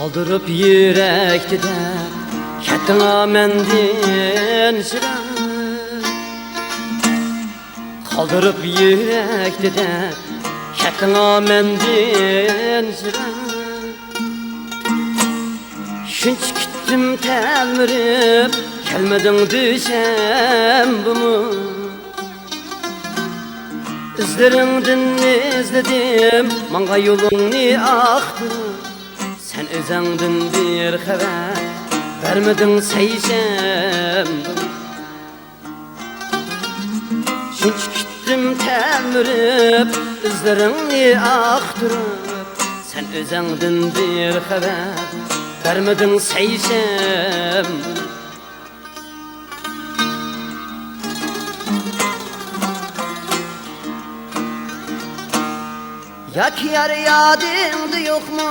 Qoldirib yurakda ketding'a mendin shira. Qoldirib yurakda ketding'a mendin shira. Shuncha kutdim telmirib kelmading desam bumi. İzleringdan izledim manga yolungni axtirib. Sen özüngdin bir xabar vermedin seysem. Shuncha kutdim telmirib izleringni axtirib. Sen özüngdin bir xabar vermedin seysem. Yak yar yadingda yo'qmi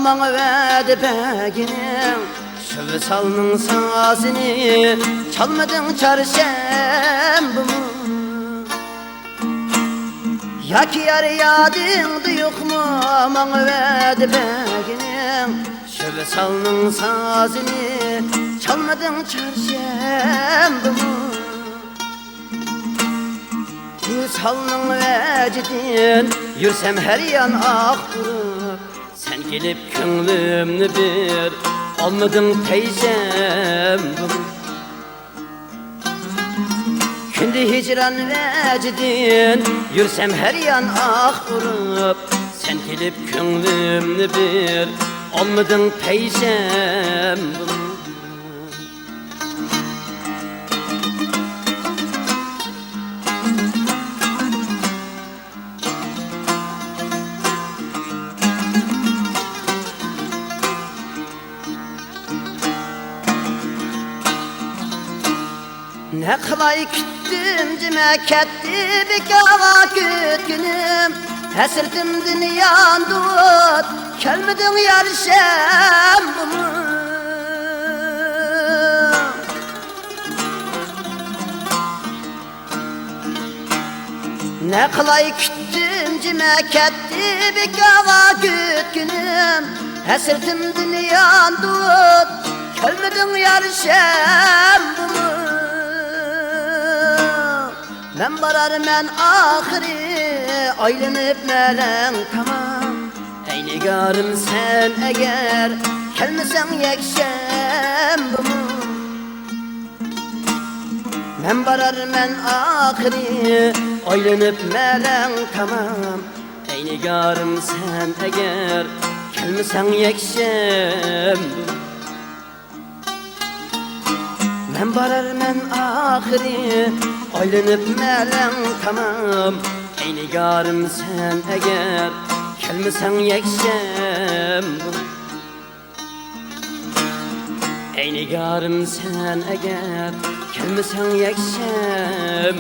manga va'da berganing? Shu visolning sazini chalmading chorshanbimi? Yak yar yadingda yo'qmi manga va'da berganing? Shu visolning sazini chalmading chorshanbimi? Visolning vajidin yursam her yan axtirib. Sen gelip ko'nglimni bir olmading peysam. Kundi hicran vajidin yursam her yan axtirib. Sen gelip ko'nglimni bir olmading peysam. Ne qilay kutdim jima ketdi bekora kutganim. Hasratimdan yondim kelmading yarisham bumi. Ne qilay kutdim jima ketdi bekora kutganim. Hasratimdan yondim kelmading yarisham bumi. Ben bararmen ahiri aylanıp melen tamam. Ey nigarım sen eğer kelmesen yekşem bumu. Ben bararmen ahiri aylanıp melen tamam. Ey nigarım sen eğer kelmesen yekşem bumu. Ben bararmen ahiri aylanıp melen tamam. Ey nigarım sen eğer kelmesen yekşem. Ey nigarım sen eğer kelmesen yekşem.